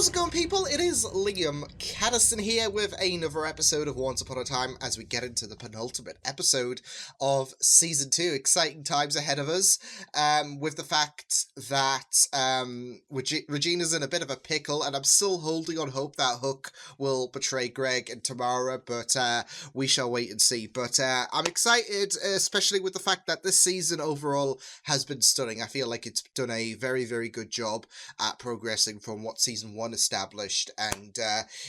How's it going, people? It is Liam Caddison here with another episode of Once Upon a Time as we get into the penultimate episode of Season 2. Exciting times ahead of us, with the fact that Regina's in a bit of a pickle, and I'm still holding on hope that Hook will betray Greg and Tamara, but we shall wait and see. But I'm excited, especially with the fact that this season overall has been stunning. I feel like it's done a very, very good job at progressing from what Season 1 established, and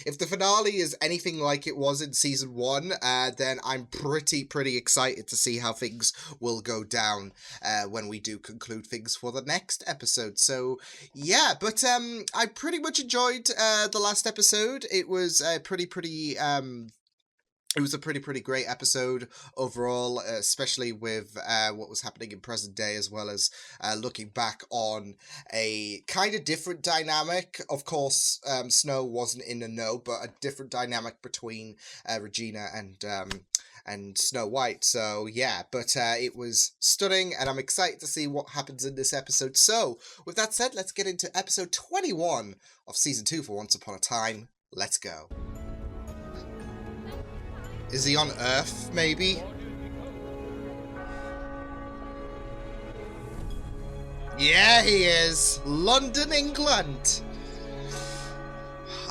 if the finale is anything like it was in Season 1, then I'm pretty excited to see how things will go down when we do conclude things for the next episode. So yeah, but I pretty much enjoyed the last episode. It was it was a pretty great episode overall, especially with what was happening in present day, as well as looking back on a kind of different dynamic. Of course, Snow wasn't in the know, but a different dynamic between Regina and Snow White. So yeah, but it was stunning, and I'm excited to see what happens in this episode. So with that said, let's get into episode 21 of Season 2 for Once Upon a Time. Let's go. Is he on Earth, maybe? Yeah, he is. London, England.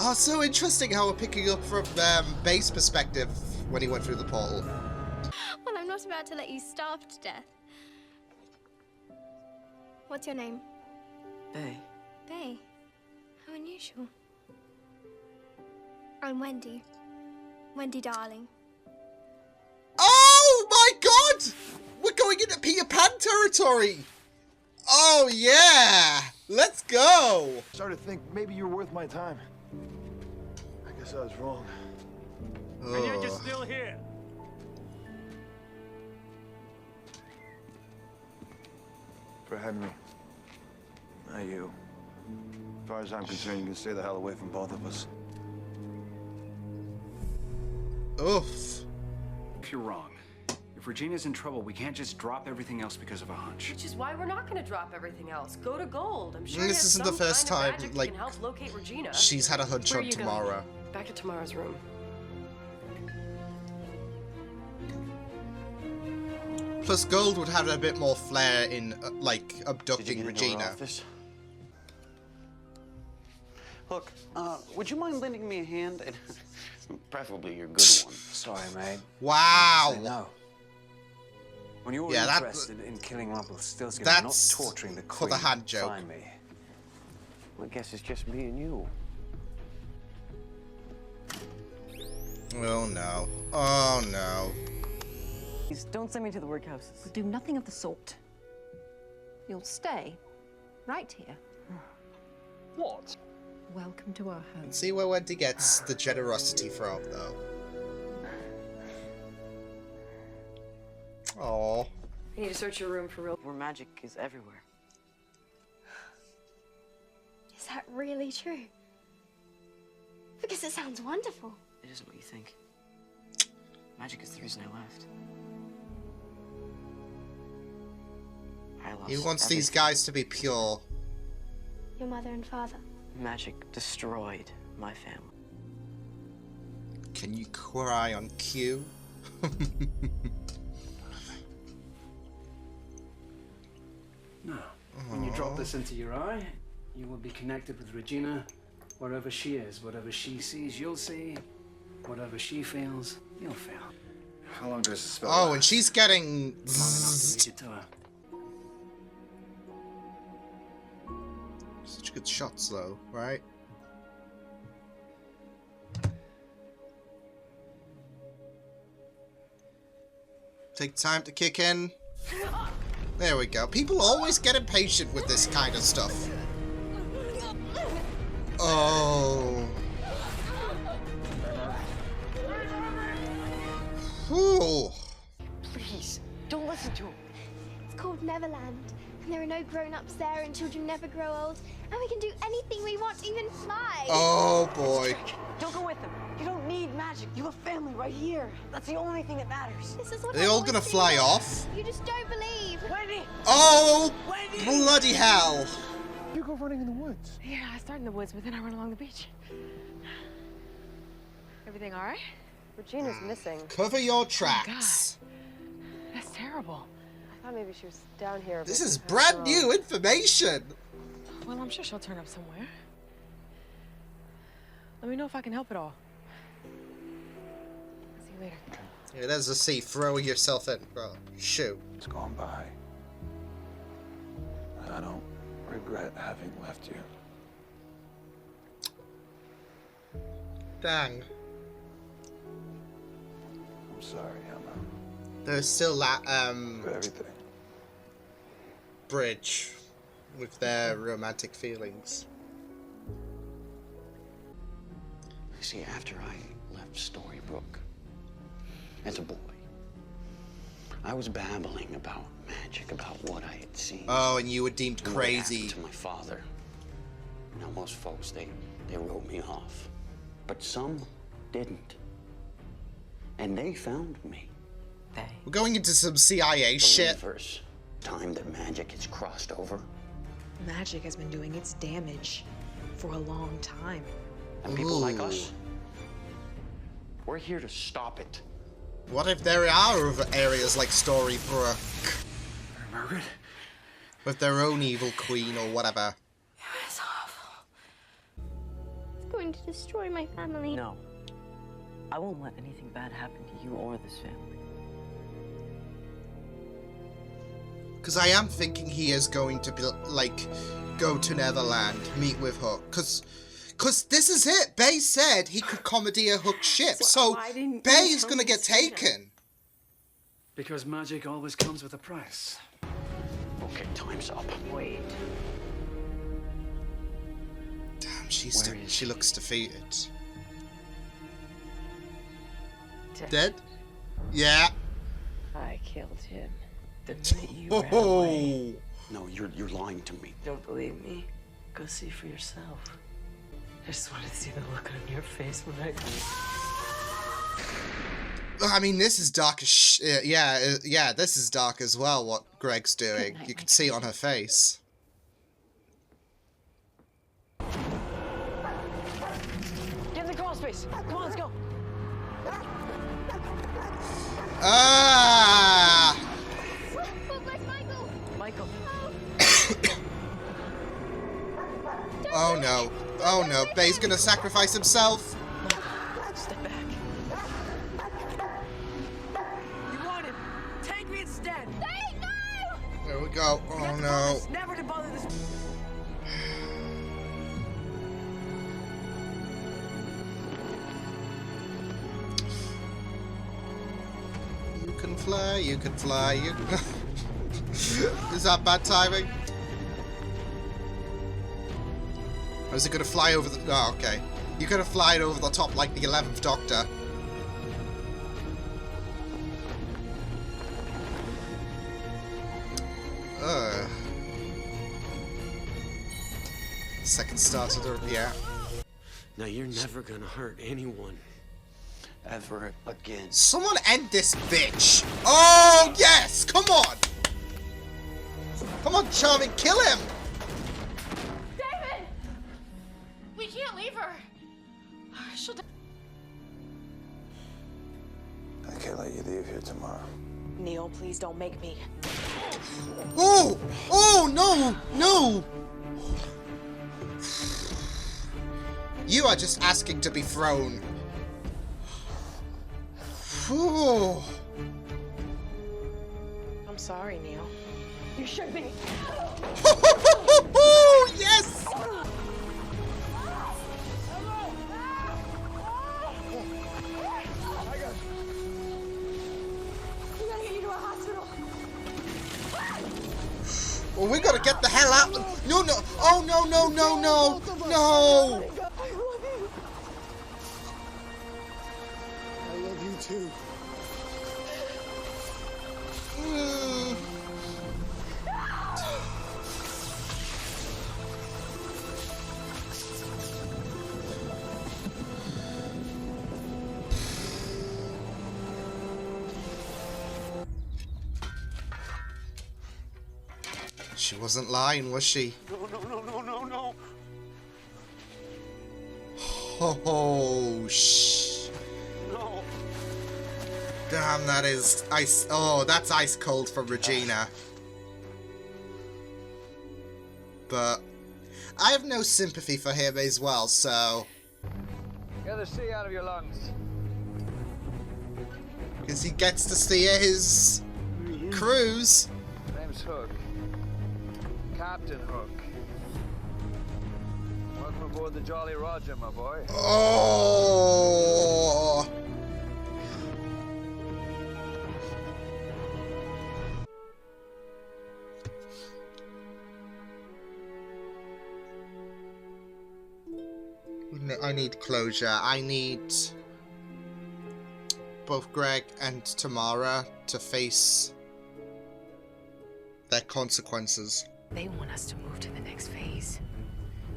Oh, so interesting how we're picking up from base perspective when he went through the portal. Well, I'm not about to let you starve to death. What's your name? Bay. Bay. How unusual. I'm Wendy. Wendy, darling. Oh my god! We're going into Peter Pan territory! Oh yeah! Let's go! Started to think maybe you were worth my time. I guess I was wrong. Oh. And you're just still here. For Henry. Not you. As far as I'm concerned, you can stay the hell away from both of us. Oof. If you're wrong, if Regina's in trouble, we can't just drop everything else because of a hunch. Which is why we're not going to drop everything else. Go to Gold. I'm sure This he has isn't the some first kind of time, magic that like, can help locate Regina. She's had a hunch Where on are you going? Tamara. Back to Tamara's room. Plus, Gold would have a bit more flair in, like, abducting Regina. Look, would you mind lending me a hand? Preferably your good one. Sorry, mate. Wow. Say no. When you're interested in killing Rumpelstiltskin, and not torturing the for queen, the hand joke. find me. I guess it's just me and you. Oh no. Oh no. Please don't send me to the workhouses. We'll do nothing of the sort. You'll stay right here. What? Welcome to our home. See where Wendy gets the generosity from, though. Oh. I need to search your room for real. Where magic is everywhere. Is that really true? Because it sounds wonderful. It isn't what you think. Magic is the reason I left. I lost He wants everything. these guys to be pure. Your mother and father. Magic destroyed my family. Can you cry on cue? No. When you drop this into your eye, you will be connected with Regina wherever she is. Whatever she sees, you'll see. Whatever she feels, you'll feel. How long does this spell Oh, last? and she's getting Long enough to zzzt. lead you to her. Such good shots, though, right? Take time to kick in. There we go. People always get impatient with this kind of stuff. Oh. Whew. Please, don't listen to him. It's called Neverland, and there are no grown-ups there, and children never grow old, and we can do anything we want, even fly. Oh boy. Don't go with them. You don't need magic. You have family right here. That's the only thing that matters. This is what Are they I all always gonna dreamed fly of. off? You just don't believe. Wendy! Oh, Wendy! bloody hell. You go running in the woods. Yeah, I started in the woods, but then I run along the beach. Everything all right? Regina's missing. Cover your tracks. Oh, God. That's terrible. I thought maybe she was down here. This but is I brand was new wrong. information. Well, I'm sure she'll turn up somewhere. Let me know if I can help at all. See you later. Yeah, there's a sea. Throw yourself in. Bro, shoot. It's gone by. I don't regret having left you. Dang. I'm sorry, Emma. There's still that For everything. bridge with their romantic feelings. See, after I left Storybrooke, as a boy, I was babbling about magic, about what I had seen. Oh, and you were deemed And what happened crazy. to my father. Now, most folks, they wrote me off. But some didn't. And they found me. We're going into some CIA shit. The first time that magic has crossed over. Magic has been doing its damage for a long time. And people like us, we're here to stop it. What if there are other areas like Storybrooke? Margaret? With their own evil queen or whatever. It's awful. It's going to destroy my family. No. I won't let anything bad happen to you or this family. Because I am thinking he is going to be, like, go to Neverland, meet with Hook. Because this is it. Bay said he could commandeer Hook's ship. So Bay is going to get taken. Because magic always comes with a price. Okay, time's up. Wait. Damn, she looks defeated. Dead? Yeah. I killed him the minute you ran Oh. away. No, you're lying to me. Don't believe me? Go see for yourself. I just want to see the look on your face when I I mean, this is dark as yeah, this is dark as well, what Greg's doing. You can see it on her face. Get in the crawl space. Come on, let's go. Ah! Where's Michael? Michael. Oh no. Oh no. Bay's gonna sacrifice himself. Step back. You want him. Take me instead. Hey, no! There we go. Oh no. Never to bother this. You can fly, you can fly, you can... Is that bad timing? Or is it gonna fly over the... Oh, okay. You're gonna fly it over the top like the 11th Doctor. Second start of the... Yeah. Now, you're never gonna hurt anyone. Ever again. Someone end this bitch! Oh, yes! Come on! Come on, Charming, kill him! David! We can't leave her. She'll die. I can't let you leave here tomorrow. Neil, please don't make me. Oh! Oh, no! No! You are just asking to be thrown. Ooh. I'm sorry, Neil. You should be. Yes! We gotta get you to a hospital. Well, we gotta get the hell out. No, no. Oh, no, no, no, no. No. I love you too. She wasn't lying, was she? No. Oh, No. Damn, that is ice. Oh, that's ice cold from Regina. But I have no sympathy for him as well, so... Get the sea out of your lungs. Because he gets to steer his cruise. Name's Hook. Captain Hook. Welcome aboard the Jolly Roger, my boy. Oh! I need closure. I need both Greg and Tamara to face their consequences. They want us to move to the next phase.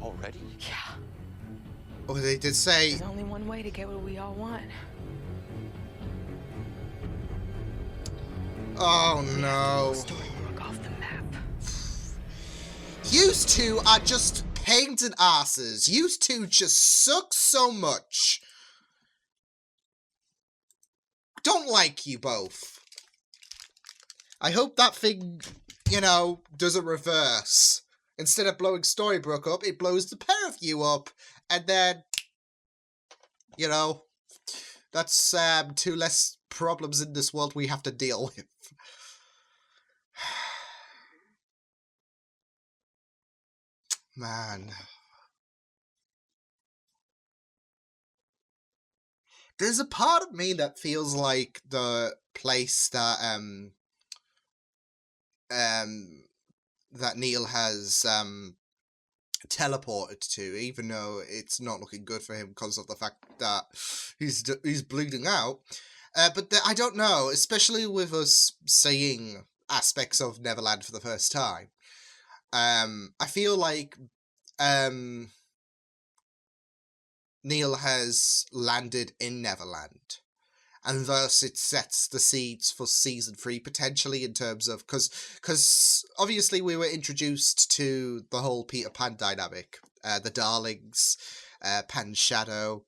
Already? Yeah. Oh, they did say... There's only one way to get what we all want. Oh, no. Storybook off the map. Yous two are just pains and asses. Yous two just suck so much. Don't like you both. I hope that thing, you know, doesn't reverse. Instead of blowing Storybrooke up, it blows the pair of you up. And then, you know, that's 2 less problems in this world we have to deal with. Man. There's a part of me that feels like the place that that Neil has teleported to, even though it's not looking good for him because of the fact that he's bleeding out. But I don't know, especially with us seeing aspects of Neverland for the first time. I feel like Neil has landed in Neverland, and thus it sets the seeds for season 3 potentially, in terms of because obviously we were introduced to the whole Peter Pan dynamic, the Darlings, Pan's Shadow,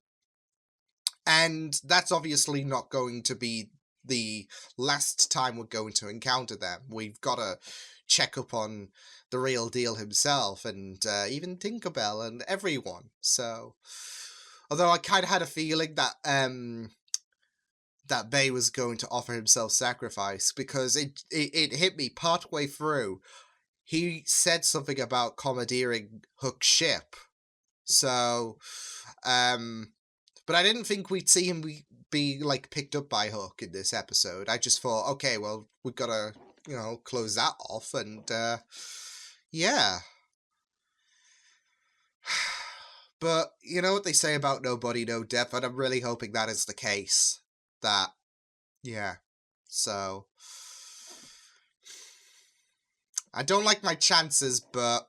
and that's obviously not going to be the last time we're going to encounter them. We've got to check up on the real deal himself, and even Tinkerbell and everyone. So, although I kind of had a feeling that that Bay was going to offer himself sacrifice, because it hit me partway through. He said something about commandeering Hook's ship. So, but I didn't think we'd see him be like picked up by Hook in this episode. I just thought, okay, well, we've got to, you know, close that off, and yeah. But you know what they say about no body, no death, and I'm really hoping that is the case. That, yeah. So, I don't like my chances, but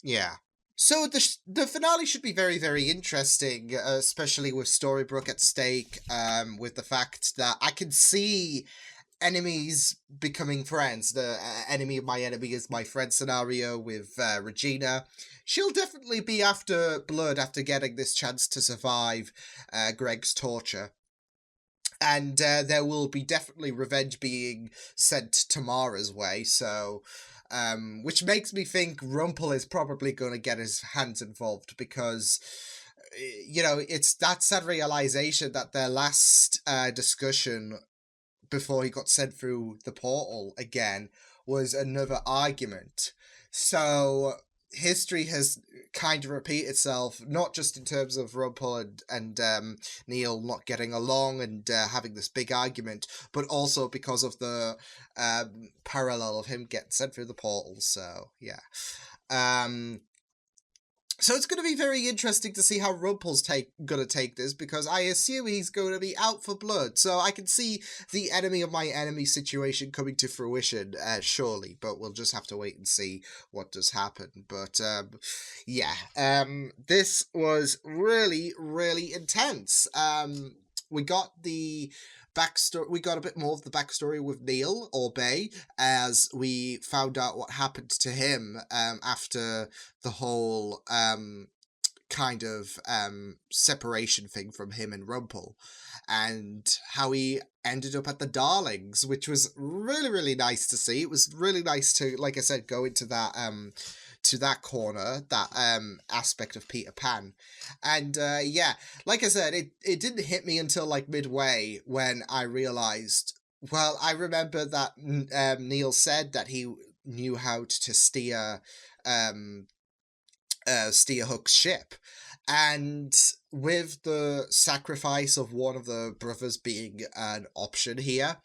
yeah. So the finale should be very, very interesting, especially with Storybrooke at stake, with the fact that I can see enemies becoming friends. The enemy of my enemy is my friend scenario with Regina. She'll definitely be after blood after getting this chance to survive Greg's torture. And there will be definitely revenge being sent Tamara's way, so... which makes me think Rumpel is probably going to get his hands involved, because, you know, it's that sad realization that their last discussion before he got sent through the portal again was another argument. So history has kind of repeated itself, not just in terms of Rumpel and Neil not getting along and having this big argument, but also because of the parallel of him getting sent through the portal. So yeah. So it's going to be very interesting to see how Rumpel's going to take this, because I assume he's going to be out for blood. So I can see the enemy of my enemy situation coming to fruition, surely. But we'll just have to wait and see what does happen. But yeah, this was really, really intense. We got the backstory. We got a bit more of the backstory with Neil or Bay, as we found out what happened to him after the whole kind of separation thing from him and Rumpel, and how he ended up at the Darlings, which was really, really nice to see. It was really nice to, like I said, go into that to that corner, that aspect of Peter Pan. And yeah, like I said, it didn't hit me until like midway when I realized, well, I remember that Neil said that he knew how to steer Hook's ship, and with the sacrifice of one of the brothers being an option here,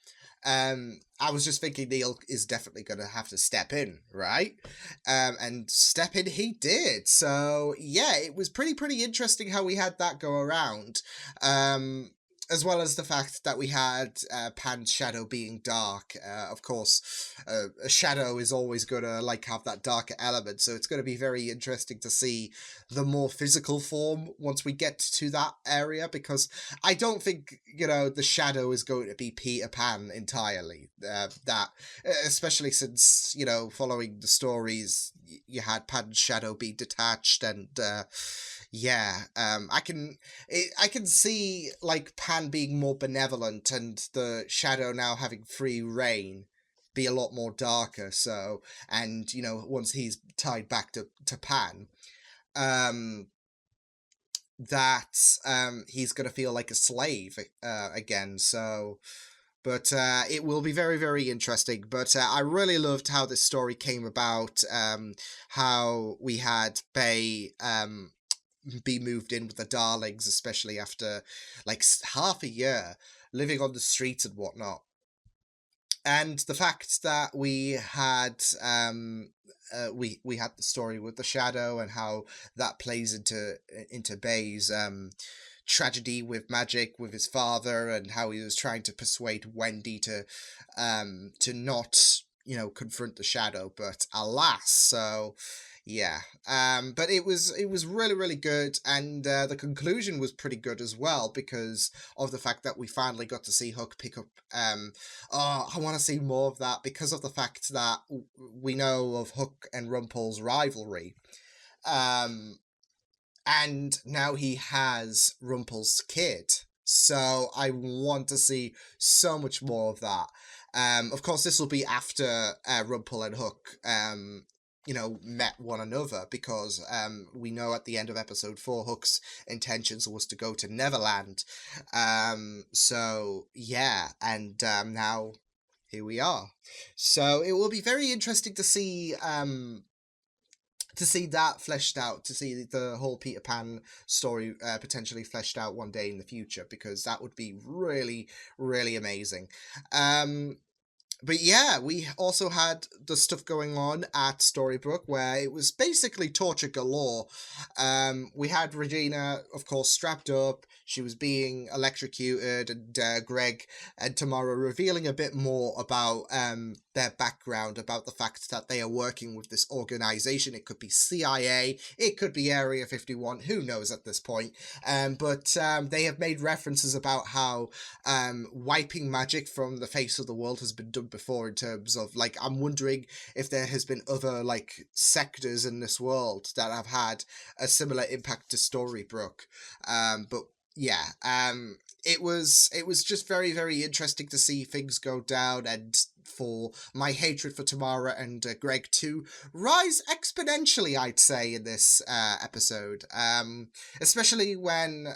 I was just thinking Neil is definitely going to have to step in, right? And step in he did. So yeah, it was pretty interesting how we had that go around. As well as the fact that we had Pan's shadow being dark. Of course, a shadow is always going to like have that darker element, so it's going to be very interesting to see the more physical form once we get to that area, because I don't think, you know, the shadow is going to be Peter Pan entirely. That, especially since, you know, following the stories, you had Pan's shadow be detached, and yeah, I can see like Pan being more benevolent and the shadow now having free reign be a lot more darker. So, and you know, once he's tied back to Pan, that he's gonna feel like a slave again. So, but it will be very interesting. But I really loved how this story came about. How we had Bay be moved in with the Darlings, especially after like half a year living on the streets and whatnot. And the fact that we had we had the story with the shadow and how that plays into Bay's tragedy with magic with his father, and how he was trying to persuade Wendy to not, you know, confront the shadow, but alas. So yeah, but it was really good, and the conclusion was pretty good as well, because of the fact that we finally got to see Hook pick up. Oh, I want to see more of that, because of the fact that we know of Hook and Rumpel's rivalry, and now he has Rumpel's kid. So I want to see so much more of that. Of course, this will be after Rumpel and Hook you know, met one another, because we know at the end of episode 4 Hook's intentions was to go to Neverland. So yeah, and now here we are. So it will be very interesting to see that fleshed out, to see the whole Peter Pan story potentially fleshed out one day in the future, because that would be really amazing. But yeah, we also had the stuff going on at Storybrooke where it was basically torture galore. We had Regina, of course, strapped up. She was being electrocuted, and Greg and Tamara revealing a bit more about their background, about the fact that they are working with this organization. It could be CIA, it could be Area 51, who knows at this point. But they have made references about how wiping magic from the face of the world has been done before, in terms of, like, I'm wondering if there has been other, like, sectors in this world that have had a similar impact to Storybrooke. But yeah, it was just very interesting to see things go down, and for my hatred for Tamara and Greg to rise exponentially, I'd say, in this episode. Especially when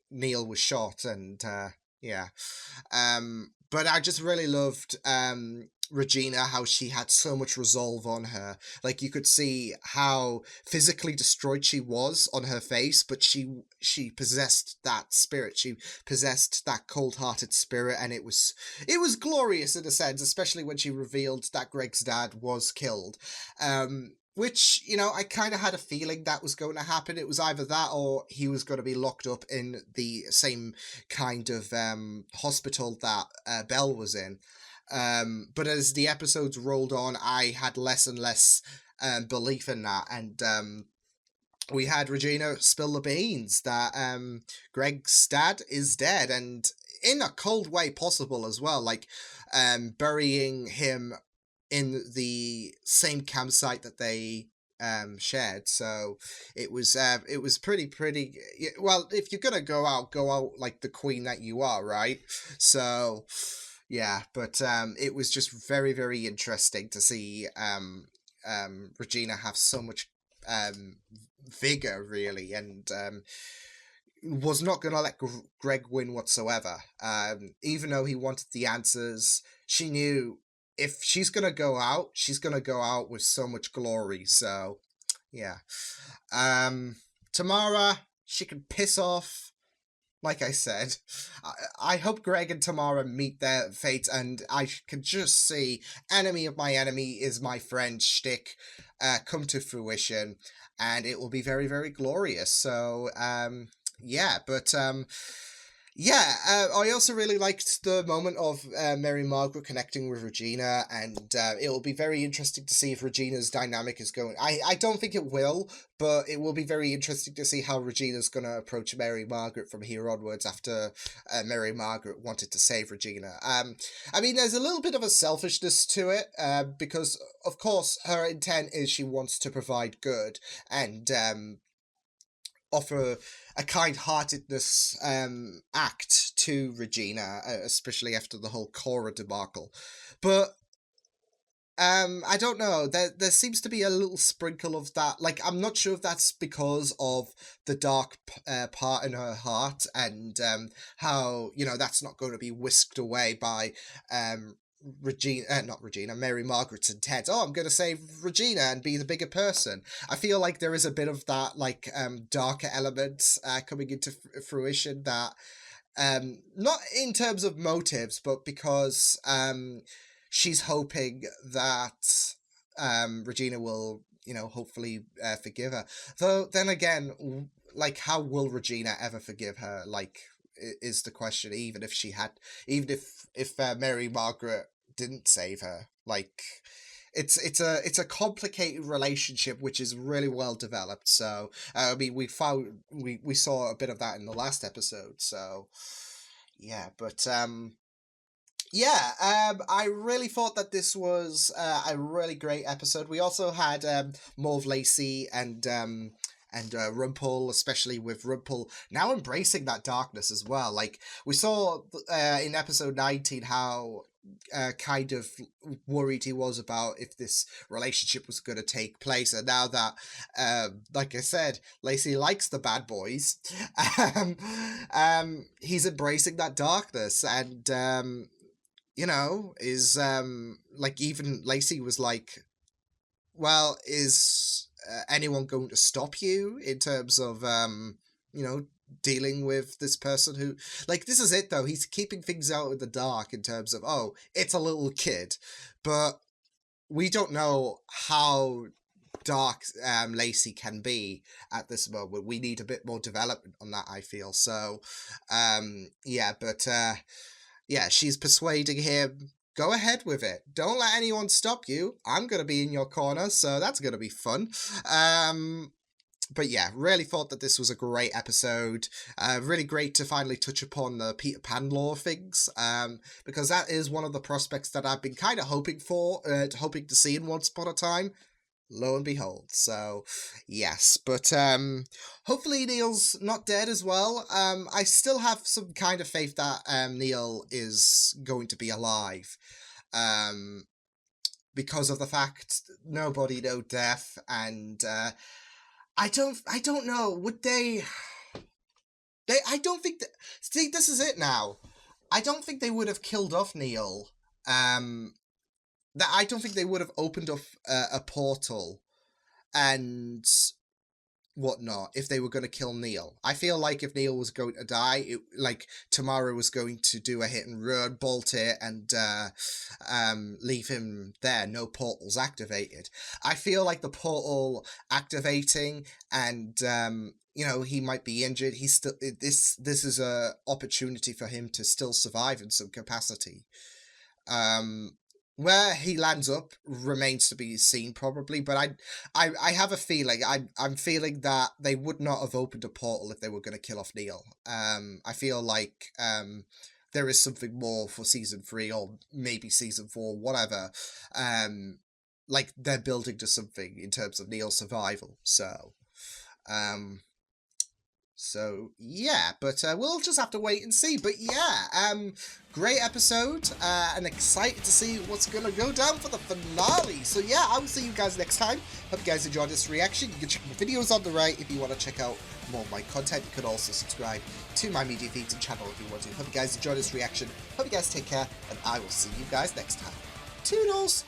Neil was shot, and yeah. But I just really loved Regina, how she had so much resolve on her. Like, you could see how physically destroyed she was on her face, but she possessed that spirit. She possessed that cold-hearted spirit, and it was glorious in a sense, especially when she revealed that Greg's dad was killed. Which, you know, I kind of had a feeling that was going to happen. It was either that or he was going to be locked up in the same kind of hospital that Belle was in. But as the episodes rolled on, I had less and less belief in that. And we had Regina spill the beans that Greg's dad is dead, and in a cold way possible as well, like burying him in the same campsite that they shared. So it was pretty well. If you're gonna go out like the queen that you are, right? So yeah, but it was just very, very interesting to see Regina have so much vigor, really, and was not going to let Greg win whatsoever. Even though he wanted the answers, she knew if she's going to go out, she's going to go out with so much glory. So, yeah. Tamara, she can piss off. Like I said, I hope Greg and Tamara meet their fates, and I can just see enemy of my enemy is my friend shtick come to fruition, and it will be very, very glorious. So, yeah, but yeah, I also really liked the moment of Mary Margaret connecting with Regina, and it will be very interesting to see if Regina's dynamic is going. I don't think it will, but it will be very interesting to see how Regina's going to approach Mary Margaret from here onwards after Mary Margaret wanted to save Regina. I mean, there's a little bit of a selfishness to it, because, of course, her intent is she wants to provide good, and offer a kind-heartedness act to Regina, especially after the whole Cora debacle. But I don't know. There seems to be a little sprinkle of that. Like, I'm not sure if that's because of the dark part in her heart, and how, you know, that's not going to be whisked away by Mary Margaret's intent. Oh, I'm going to save Regina and be the bigger person. I feel like there is a bit of that, like, darker elements coming into fruition, that not in terms of motives, but because she's hoping that Regina will, you know, hopefully forgive her. Though then again, like, how will Regina ever forgive her? Like, is the question. Even if Mary Margaret didn't save her, like, it's a complicated relationship which is really well developed. So I mean, we saw a bit of that in the last episode. So yeah, but yeah, I really thought that this was a really great episode. We also had more of Lacey and Rumpel, especially with Rumpel now embracing that darkness as well. Like, we saw in episode 19 how kind of worried he was about if this relationship was going to take place, and now that like I said, Lacey likes the bad boys, he's embracing that darkness, and you know, is like, even Lacey was like, well, is anyone going to stop you in terms of you know, dealing with this person who, like, this is it though, he's keeping things out in the dark in terms of, oh, it's a little kid, but we don't know how dark Lacey can be at this moment. We need a bit more development on that, I feel. So yeah, but yeah, she's persuading him, go ahead with it. Don't let anyone stop you. I'm going to be in your corner, so that's going to be fun. But yeah, really thought that this was a great episode. Really great to finally touch upon the Peter Pan lore things, because that is one of the prospects that I've been kind of hoping to see in Once Upon a Time. Lo and behold. So yes, but hopefully Neil's not dead as well. I still have some kind of faith that Neil is going to be alive, because of the fact nobody know death, and I don't know, would they I don't think that, see, this is it now, I don't think they would have killed off Neil. That I don't think they would have opened up a portal and whatnot if they were going to kill Neil. I feel like if Neil was going to die, like, Tamara was going to do a hit and run, bolt it, and leave him there. No portals activated. I feel like the portal activating and you know, he might be injured. He's still, this is a opportunity for him to still survive in some capacity. Where he lands up remains to be seen, probably, but I have a feeling, I'm feeling that they would not have opened a portal if they were going to kill off Neil. I feel like there is something more for season 3 or maybe season 4, whatever. Like they're building to something in terms of Neil's survival. So yeah, but we'll just have to wait and see. But yeah, great episode, and excited to see what's gonna go down for the finale. So yeah, I will see you guys next time. Hope you guys enjoyed this reaction. You can check my videos on the right if you want to check out more of my content. You can also subscribe to my media feeds and channel if you want to. Hope you guys enjoyed this reaction. Hope you guys take care, and I will see you guys next time. Toodles!